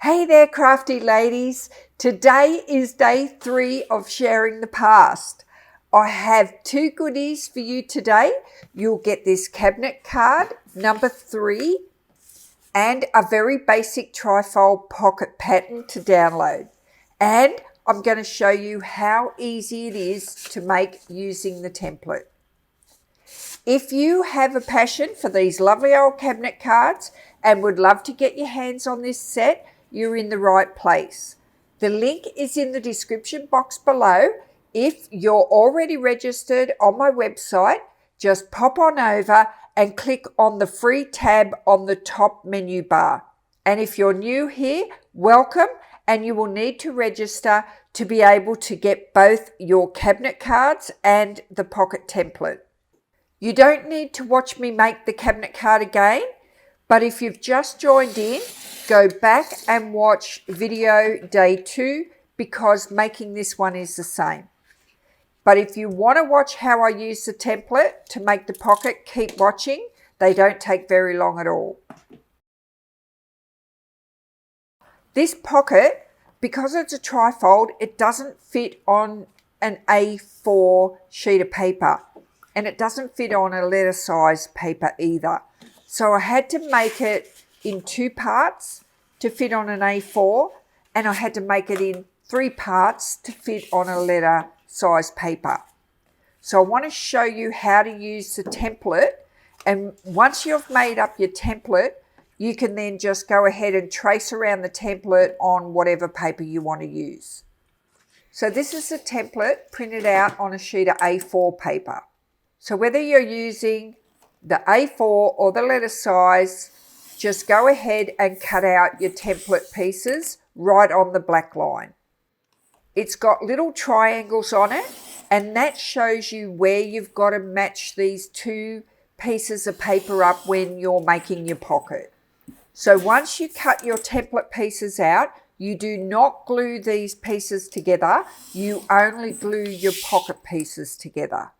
Hey there, crafty ladies. Today is day 3 of sharing the past. I have 2 goodies for you today. You'll get this cabinet card, number 3, and a very basic trifold pocket pattern to download. And I'm going to show you how easy it is to make using the template. If you have a passion for these lovely old cabinet cards and would love to get your hands on this set, you're in the right place. The link is in the description box below. If you're already registered on my website, just pop on over and click on the free tab on the top menu bar. And if you're new here, welcome, and you will need to register to be able to get both your cabinet cards and the pocket template. You don't need to watch me make the cabinet card again, but if you've just joined in, go back and watch video day 2 because making this one is the same. But if you want to watch how I use the template to make the pocket, keep watching. They don't take very long at all. This pocket, because it's a trifold, it doesn't fit on an A4 sheet of paper. And it doesn't fit on a letter size paper either. So I had to make it in 2 parts to fit on an A4, and I had to make it in 3 parts to fit on a letter size paper. So I want to show you how to use the template, and once you've made up your template, you can then just go ahead and trace around the template on whatever paper you want to use. So this is the template printed out on a sheet of A4 paper. So whether you're using the A4 or the letter size, just go ahead and cut out your template pieces right on the black line. It's got little triangles on it, and that shows you where you've got to match these 2 pieces of paper up when you're making your pocket. So once you cut your template pieces out, you do not glue these pieces together. You only glue your pocket pieces together.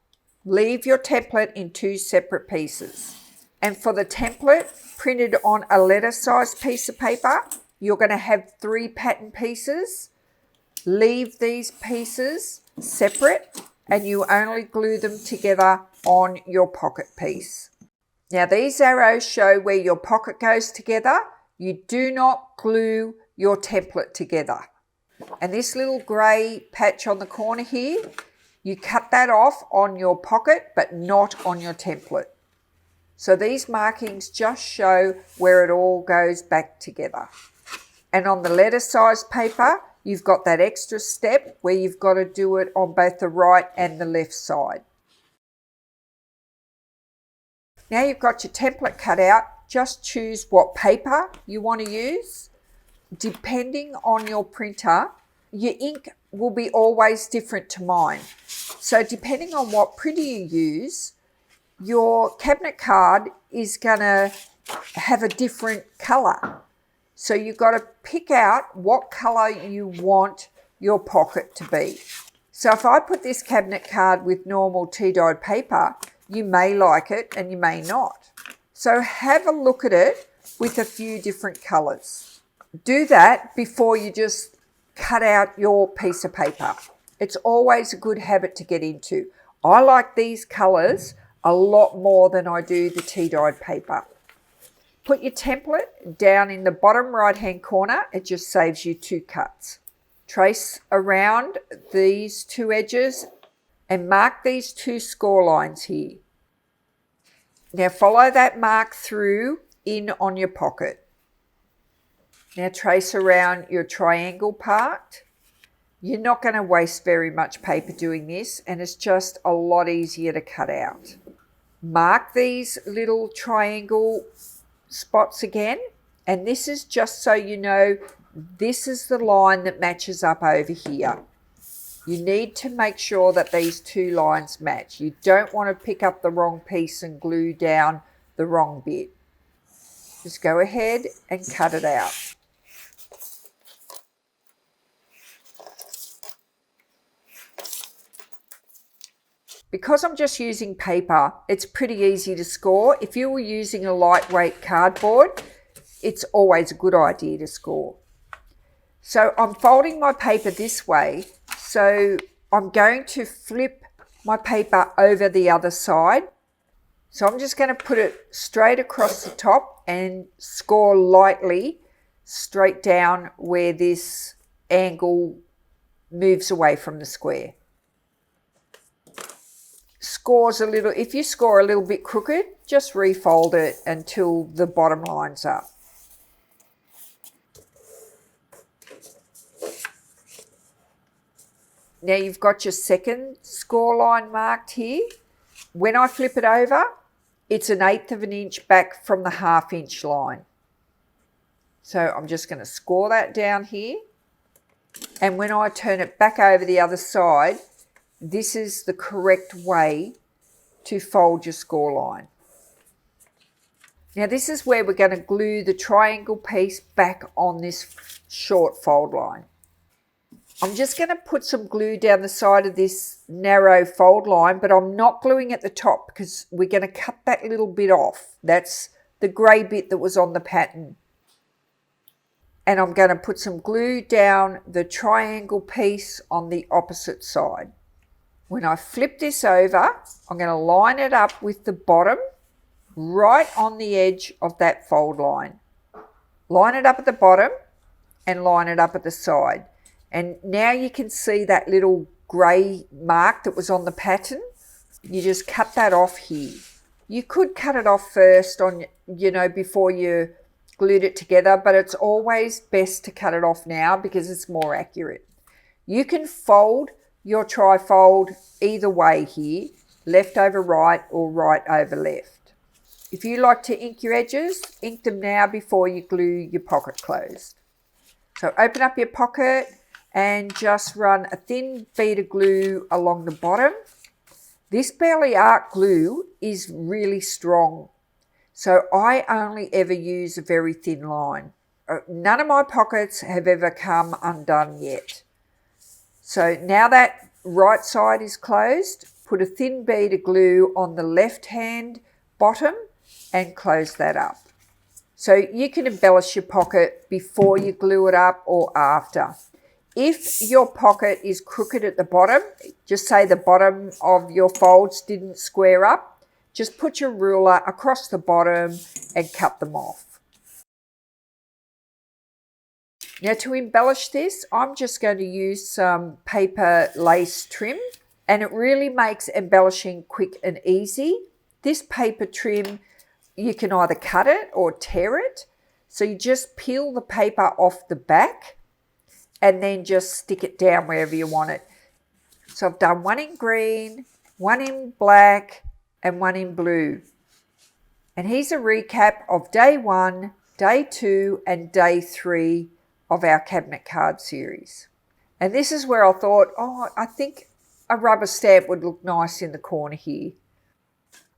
Leave your template in 2 separate pieces. And for the template printed on a letter size piece of paper, you're going to have 3 pattern pieces. Leave these pieces separate and you only glue them together on your pocket piece. Now these arrows show where your pocket goes together. You do not glue your template together. And this little grey patch on the corner here, you cut that off on your pocket, but not on your template. So these markings just show where it all goes back together. And on the letter size paper, you've got that extra step where you've got to do it on both the right and the left side. Now you've got your template cut out, just choose what paper you want to use. Depending on your printer, your ink will be always different to mine. So depending on what printer you use, your cabinet card is going to have a different colour. So you've got to pick out what colour you want your pocket to be. So if I put this cabinet card with normal tea-dyed paper, you may like it and you may not. So have a look at it with a few different colours. Do that before you just cut out your piece of paper. It's always a good habit to get into. I like these colours a lot more than I do the tea-dyed paper. Put your template down in the bottom right-hand corner. It just saves you 2 cuts. Trace around these 2 edges and mark these 2 score lines here. Now follow that mark through in on your pocket. Now trace around your triangle part. You're not going to waste very much paper doing this, and it's just a lot easier to cut out. Mark these little triangle spots again, and this is just so you know this is the line that matches up over here. You need to make sure that these 2 lines match. You don't want to pick up the wrong piece and glue down the wrong bit. Just go ahead and cut it out. Because I'm just using paper, it's pretty easy to score. If you were using a lightweight cardboard, it's always a good idea to score. So I'm folding my paper this way, so I'm going to flip my paper over the other side. So I'm just going to put it straight across the top and score lightly straight down where this angle moves away from the square. If you score a little bit crooked, just refold it until the bottom lines up. Now you've got your second score line marked here. When I flip it over, it's 1/8 of an inch back from the 1/2 inch line. So I'm just going to score that down here. And when I turn it back over the other side, this is the correct way to fold your score line. Now this is where we're going to glue the triangle piece back on this short fold line. I'm just going to put some glue down the side of this narrow fold line, but I'm not gluing at the top because we're going to cut that little bit off. That's the grey bit that was on the pattern. And I'm going to put some glue down the triangle piece on the opposite side. When I flip this over, I'm going to line it up with the bottom right on the edge of that fold line. Line it up at the bottom and line it up at the side. And now you can see that little grey mark that was on the pattern. You just cut that off here. You could cut it off first before you glued it together, but it's always best to cut it off now because it's more accurate. You can fold your trifold either way here, left over right or right over left. If you like to ink your edges, ink them now before you glue your pocket closed. So open up your pocket and just run a thin bead of glue along the bottom. This Belly Art glue is really strong, so I only ever use a very thin line. None of my pockets have ever come undone yet. So now that right side is closed, put a thin bead of glue on the left hand bottom and close that up. So you can embellish your pocket before you glue it up or after. If your pocket is crooked at the bottom, just say the bottom of your folds didn't square up, just put your ruler across the bottom and cut them off. Now to embellish this, I'm just going to use some paper lace trim, and it really makes embellishing quick and easy. This paper trim, you can either cut it or tear it. So you just peel the paper off the back and then just stick it down wherever you want it. So I've done one in green, one in black, and one in blue. And here's a recap of day 1, day 2, and day 3 of our cabinet card series. And this is where I thought, I think a rubber stamp would look nice in the corner here.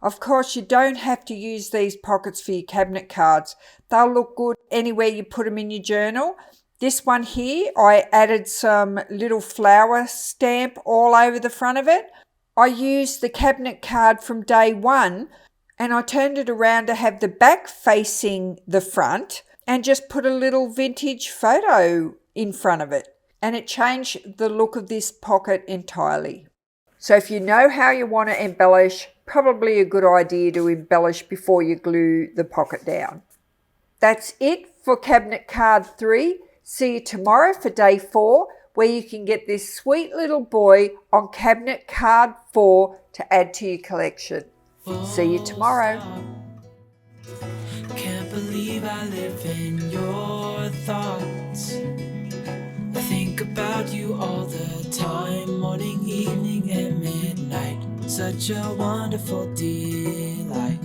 Of course, you don't have to use these pockets for your cabinet cards. They'll look good anywhere you put them in your journal. This one here, I added some little flower stamp all over the front of it. I used the cabinet card from day 1 and I turned it around to have the back facing the front and just put a little vintage photo in front of it. And it changed the look of this pocket entirely. So if you know how you want to embellish, probably a good idea to embellish before you glue the pocket down. That's it for cabinet card 3. See you tomorrow for day 4, where you can get this sweet little boy on cabinet card 4 to add to your collection. See you tomorrow. Can't believe I live in your thoughts. I think about you all the time, morning, evening, and midnight. Such a wonderful delight.